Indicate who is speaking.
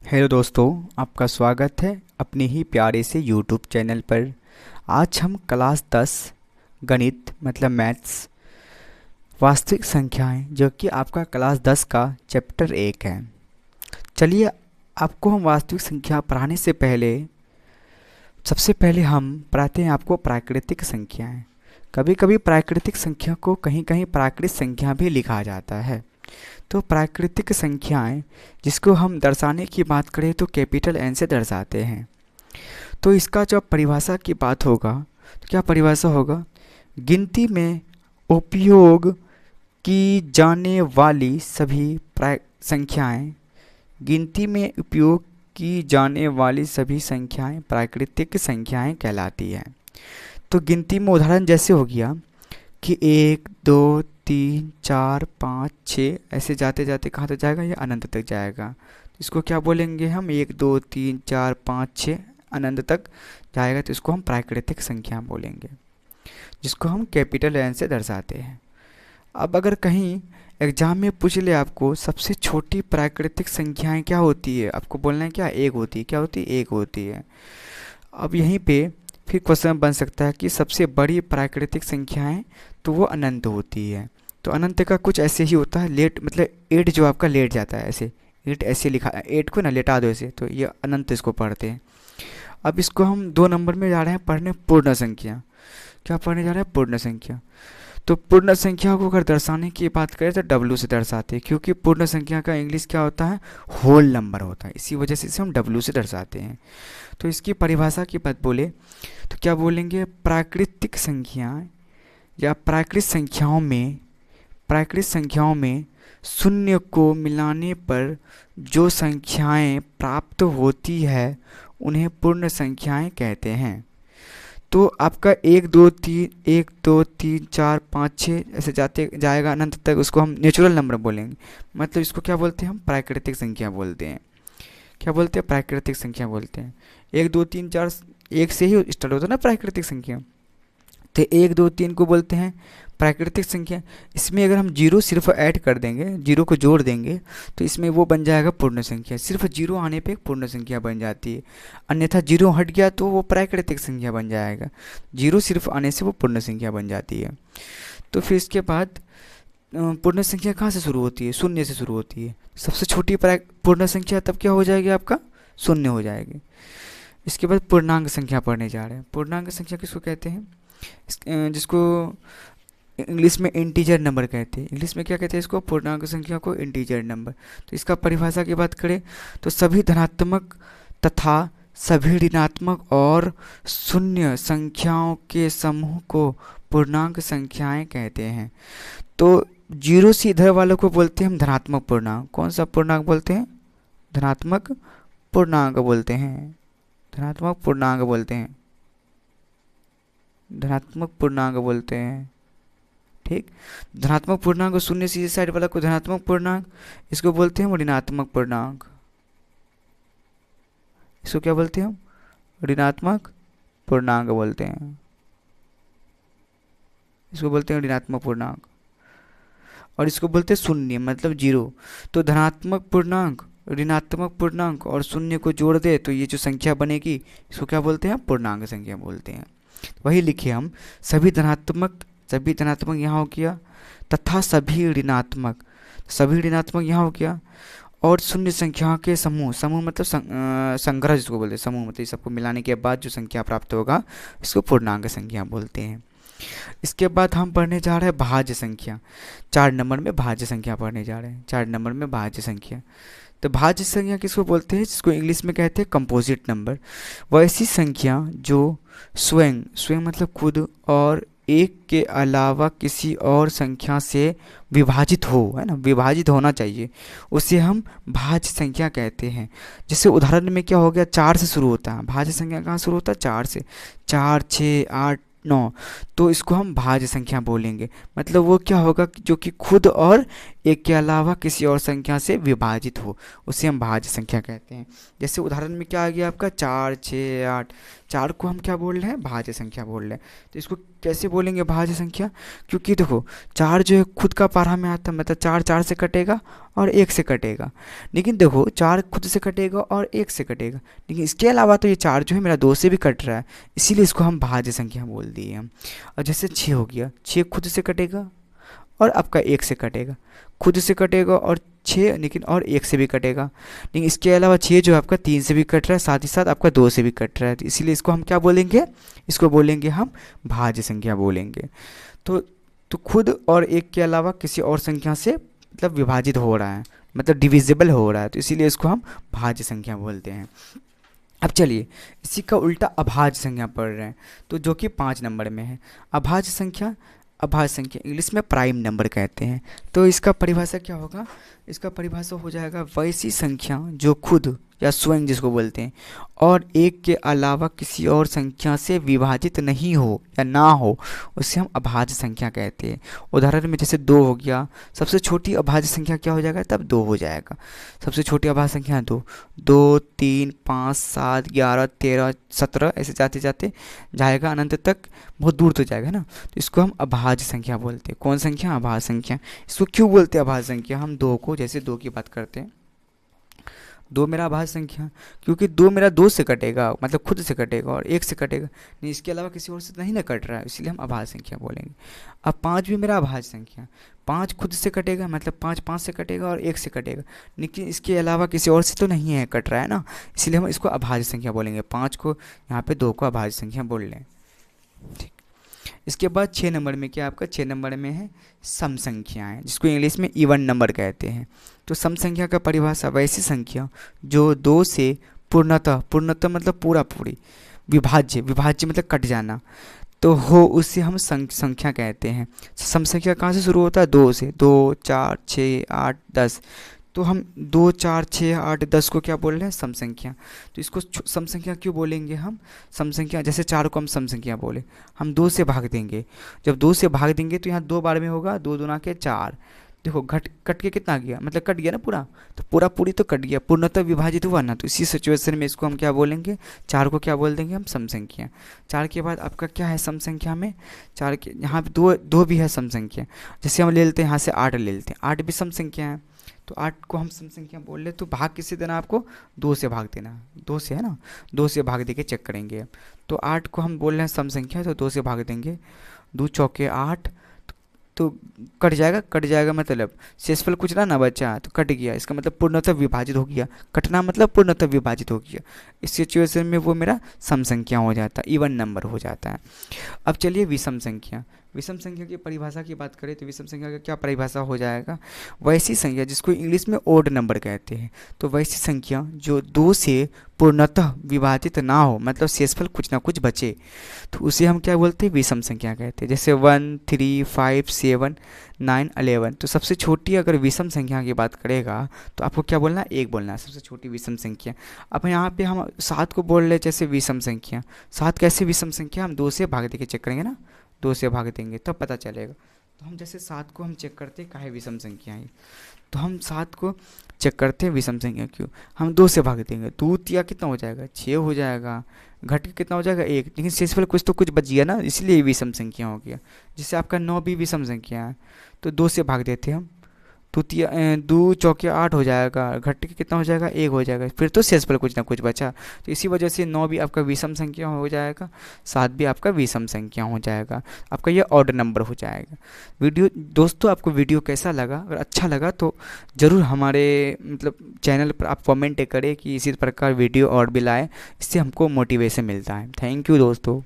Speaker 1: Hello दोस्तों, आपका स्वागत है अपने ही प्यारे से यूट्यूब चैनल पर। आज हम क्लास 10 गणित मतलब मैथ्स वास्तविक संख्याएं जो कि आपका क्लास 10 का चैप्टर 1 है। चलिए, आपको हम वास्तविक संख्या पढ़ाने से पहले सबसे पहले हम पढ़ाते हैं आपको प्राकृतिक संख्याएं। कभी कभी प्राकृतिक संख्या को कहीं कहीं प्राकृत संख्या भी लिखा जाता है। तो प्राकृतिक संख्याएं जिसको हम दर्शाने की बात करें तो कैपिटल एन से दर्शाते हैं। तो इसका जब परिभाषा की बात होगा तो क्या परिभाषा होगा? गिनती में उपयोग की जाने वाली सभी संख्याएं गिनती में उपयोग की जाने वाली सभी संख्याएं प्राकृतिक संख्याएं कहलाती हैं। तो गिनती में उदाहरण जैसे हो गया कि 1 2 3 4 5 6 ऐसे जाते जाते कहाँ तक जाएगा? ये अनंत तक जाएगा। तो इसको क्या बोलेंगे हम? 1 2 3 4 5 6 अनंत तक जाएगा, तो इसको हम प्राकृतिक संख्या बोलेंगे, जिसको हम कैपिटल एन से दर्शाते हैं। अब अगर कहीं एग्जाम में पूछ ले आपको सबसे छोटी प्राकृतिक संख्याएं क्या होती है, आपको बोलना है क्या? 1 होती है। क्या होती है? 1 होती है। अब यहीं पे फिर क्वेश्चन बन सकता है कि सबसे बड़ी प्राकृतिक संख्याएं, तो वो अनंत होती है। तो अनंत का कुछ ऐसे ही होता है, लेट मतलब 8 जो आपका लेट जाता है ऐसे, 8 ऐसे लिखा, 8 को ना लेटा दो ऐसे, तो ये अनंत इसको पढ़ते हैं। अब इसको हम 2 नंबर में जा रहे हैं पढ़ने, पूर्ण संख्या। क्या पढ़ने जा रहे हैं? पूर्ण संख्या। तो पूर्ण संख्या को अगर दर्शाने की बात करें तो डब्ल्यू से दर्शाते हैं, क्योंकि पूर्ण संख्या का इंग्लिश क्या होता है? होल नंबर होता है, इसी वजह से इसे हम डब्ल्यू से दर्शाते हैं। तो इसकी परिभाषा की बात बोले तो क्या बोलेंगे? प्राकृतिक संख्याएं या प्राकृत संख्याओं में शून्य को मिलाने पर जो संख्याएं प्राप्त होती है उन्हें पूर्ण संख्याएं कहते हैं। तो आपका 1 2 3 4 5 6 ऐसे जाते जाएगा अनंत तक, उसको हम नेचुरल नंबर बोलेंगे। मतलब इसको क्या बोलते हैं? हम प्राकृतिक संख्या बोलते हैं। क्या बोलते हैं? प्राकृतिक संख्या बोलते हैं। 1 2 3 4 1 से ही स्टार्ट होता है ना प्राकृतिक संख्या। तो 1 2 3 को बोलते हैं प्राकृतिक संख्या। इसमें अगर हम जीरो सिर्फ ऐड कर देंगे, जीरो को जोड़ देंगे, तो इसमें वो बन जाएगा पूर्ण संख्या। सिर्फ जीरो आने पे एक पूर्ण संख्या बन जाती है, अन्यथा जीरो हट गया तो वो प्राकृतिक संख्या बन जाएगा। जीरो सिर्फ आने से वो पूर्ण संख्या बन जाती है। तो फिर इसके बाद पूर्ण संख्या कहाँ से शुरू होती है? शून्य से शुरू होती है। सबसे छोटी पूर्ण संख्या तब क्या हो जाएगी? आपका शून्य हो जाएगी। इसके बाद पूर्णांक संख्या पढ़ने जा रहे हैं। पूर्णांक संख्या किसको कहते हैं? जिसको इंग्लिश में इंटीजर नंबर कहते हैं। इंग्लिश में क्या कहते हैं इसको? पूर्णांक संख्या को इंटीजर नंबर। तो इसका परिभाषा की बात करें तो सभी धनात्मक तथा सभी ऋणात्मक और शून्य संख्याओं के समूह को पूर्णांक संख्याएं कहते हैं। तो जीरो से इधर वालों को बोलते हैं हम धनात्मक पूर्णांक। कौन सा पूर्णांक बोलते हैं? धनात्मक पूर्णांक बोलते हैं। धनात्मक पूर्णांक बोलते हैं। धनात्मक पूर्णांक बोलते हैं। ठीक, धनात्मक पूर्णांक और शून्य से साइड वाला को धनात्मक पूर्णांक, इसको बोलते हैं ऋणात्मक पूर्णांक। इसको क्या बोलते हैं हम? ऋणात्मक पूर्णांक बोलते हैं। इसको बोलते हैं ऋणात्मक पूर्णांक। और इसको बोलते हैं शून्य मतलब जीरो। तो धनात्मक पूर्णांक, ऋणात्मक पूर्णांक और शून्य को जोड़ दे तो ये जो संख्या बनेगी इसको क्या बोलते हैं? पूर्णांक संख्या बोलते हैं। वही लिखे हम, सभी धनात्मक यहाँ हो गया तथा सभी ऋणात्मक यहाँ हो गया, और शून्य संख्याओं के समूह, समूह मतलब संग्रह जिसको बोलते हैं। समूह मतलब सबको मिलाने के बाद जो संख्या प्राप्त होगा इसको पूर्णांक संख्या बोलते हैं। इसके बाद हम पढ़ने जा रहे हैं भाज्य संख्या। 4 नंबर में भाज्य संख्या पढ़ने जा रहे हैं। 4 नंबर में भाज्य संख्या। तो भाज्य संख्या किसको बोलते हैं? जिसको इंग्लिश में कहते हैं कंपोजिट नंबर। वह ऐसी संख्या जो स्वयं मतलब खुद और एक के अलावा किसी और संख्या से विभाजित हो, है ना, विभाजित होना चाहिए, उसे हम भाज्य संख्या कहते हैं। जैसे उदाहरण में क्या हो गया? 4 से शुरू होता है। भाज्य संख्या कहाँ शुरू होता है? 4 से। 4 6 8 9, तो इसको हम भाज्य संख्या बोलेंगे। मतलब वो क्या होगा? जो कि खुद और एक के अलावा किसी और संख्या से विभाजित हो, उसे हम भाज्य संख्या कहते हैं। जैसे उदाहरण में क्या आ गया आपका? 4 6 8, 4 को हम क्या बोल रहे हैं? भाज्य संख्या बोल रहे हैं। तो इसको कैसे बोलेंगे भाज्य संख्या, क्योंकि देखो 4 जो है खुद का पारा में आता है, मतलब 4 4 से कटेगा और 1 से कटेगा। लेकिन देखो 4 खुद से कटेगा और 1 से कटेगा, लेकिन इसके अलावा तो ये 4 जो है मेरा 2 से भी कट रहा है, इसीलिए इसको हम भाज्य संख्या बोल दिए हम। और जैसे 6 हो गया, 6 खुद से कटेगा और आपका 1 से कटेगा, खुद से कटेगा और 6 लेकिन और 1 से भी कटेगा, लेकिन इसके अलावा 6 जो आपका 3 से भी कट रहा है, साथ ही साथ आपका 2 से भी कट रहा है, तो इसीलिए इसको हम क्या बोलेंगे, इसको बोलेंगे हम भाज्य संख्या बोलेंगे। तो खुद और 1 के अलावा किसी और संख्या से मतलब विभाजित हो रहा है, मतलब डिविजिबल हो रहा है, तो इसीलिए इसको हम भाज्य संख्या बोलते हैं। अब चलिए इसी का उल्टा अभाज्य संख्या पढ़ रहे हैं, तो जो कि 5 नंबर में है। अभाज्य संख्या इंग्लिश में प्राइम नंबर कहते हैं। तो इसका परिभाषा क्या होगा, इसका परिभाषा हो जाएगा वैसी संख्या जो खुद या स्वयं जिसको बोलते हैं और 1 के अलावा किसी और संख्या से विभाजित नहीं हो या ना हो, उसे हम अभाज्य संख्या कहते हैं। उदाहरण में जैसे 2 हो गया, सबसे छोटी अभाज्य संख्या क्या हो जाएगा, तब 2 हो जाएगा। सबसे छोटी अभाज्य संख्या 2, 2 3 5 7 11 13 17 ऐसे जाते जाते जाएगा अनंत तक, बहुत दूर तो जाएगा ना, तो इसको हम अभाज्य संख्या बोलते हैं। कौन संख्या, अभाज्य संख्या। इसको क्यों बोलते हैं अभाज्य संख्या, हम 2 को, जैसे 2 की बात करते हैं, 2 मेरा अभाज्य संख्या, क्योंकि 2 मेरा 2 से कटेगा, मतलब खुद से कटेगा और 1 से कटेगा, नहीं इसके अलावा किसी और से नहीं ना कट रहा है, इसलिए हम अभाज्य संख्या बोलेंगे। अब 5 भी मेरा अभाज्य संख्या, 5 खुद से कटेगा, मतलब 5 5 से कटेगा और 1 से कटेगा, लेकिन इसके अलावा किसी और से तो नहीं है कट रहा है ना, इसलिए हम इसको अभाज्य संख्या बोलेंगे। 5 को यहाँ पे 2 को अभाज्य संख्या बोल लें, ठीक। इसके बाद 6 नंबर में क्या आपका, 6 नंबर में है सम संख्याएँ, जिसको इंग्लिश में इवन नंबर कहते हैं। तो सम संख्या का परिभाषा वैसी संख्या जो 2 से पूर्णतः मतलब पूरा पूरी, विभाज्य मतलब कट जाना, तो हो, उससे हम संख्या कहते हैं। सम संख्या कहाँ से शुरू होता है, 2 से। 2 4 6 8 10, तो हम 2 4 6 8 10 को क्या बोल रहे हैं, सम संख्या। तो इसको सम संख्या क्यों बोलेंगे हम, सम संख्या, जैसे 4 को हम सम संख्या बोले, हम 2 से भाग देंगे, जब 2 से भाग देंगे तो यहाँ 2 बार में होगा, 2 दूना के 4, देखो कट के कितना गया, मतलब कट गया ना पूरा, तो पूरा पूरी तो कट गया, पूर्णतः विभाजित हुआ ना, तो इसी सिचुएशन में इसको हम क्या बोलेंगे, 4 को क्या बोल देंगे हम, सम संख्या। 4 के बाद आपका क्या है सम संख्या में, 4 के यहाँ पे 2 भी है सम संख्या, जैसे हम ले लेते हैं यहाँ से 8 ले लेते हैं, 8 भी सम संख्या है, तो 8 को हम सम संख्या बोल ले, तो भाग किससे देना आपको, 2 से भाग देना, 2 से है ना, 2 से भाग दे के चेक करेंगे। तो 8 को हम बोल रहे हैं सम संख्या, तो 2 से भाग देंगे, 2 चौके 8, तो कट जाएगा मतलब शेषफल कुछ ना बचा, तो कट गया, इसका मतलब पूर्णतः विभाजित हो गया, कटना मतलब पूर्णतः विभाजित हो गया। इस सिचुएशन में वो मेरा सम संख्या हो जाता है, इवन नंबर हो जाता है। अब चलिए विषम संख्या की परिभाषा की बात करें तो विषम संख्या का क्या परिभाषा हो जाएगा, वैसी संख्या जिसको इंग्लिश में ओड नंबर कहते हैं। तो वैसी संख्या जो 2 से पूर्णतः विभाजित ना हो, मतलब शेषफल कुछ ना कुछ बचे, तो उसे हम क्या बोलते हैं, विषम संख्या कहते हैं। जैसे 1 3 5 7 9 11, तो सबसे छोटी अगर विषम संख्या की बात करेगा तो आपको क्या बोलना है, 1 बोलना है, सबसे छोटी विषम संख्या। अब यहाँ पे हम 7 को बोल रहे जैसे विषम संख्या, 7 कैसे विषम संख्या, हम 2 से भाग देके चेक करेंगे ना, 2 से भाग देंगे तब पता चलेगा। तो हम जैसे 7 को हम चेक करते हैं काहे विषम संख्या है, तो हम 7 को चेक करते हैं विषम संख्या क्यों, हम 2 से भाग देंगे, 2 तिया कितना हो जाएगा, 6 हो जाएगा, घट के कितना हो जाएगा 1, लेकिन शेषफल कुछ तो कुछ बच गया ना, इसलिए विषम संख्या हो गया। जैसे आपका 9 भी विषम संख्या है, तो 2 से भाग देते हैं हम, 2 चौके 8 हो जाएगा, घट के कितना हो जाएगा 1 हो जाएगा, फिर तो शेषफल कुछ ना कुछ बचा, तो इसी वजह से 9 भी आपका विषम संख्या हो जाएगा, 7 भी आपका विषम संख्या हो जाएगा, आपका ये ऑड नंबर हो जाएगा। दोस्तों आपको वीडियो कैसा लगा, अगर अच्छा लगा तो ज़रूर हमारे मतलब चैनल पर आप कमेंट करें कि इसी प्रकार वीडियो और भी लाएँ, इससे हमको मोटिवेशन मिलता है। थैंक यू दोस्तों।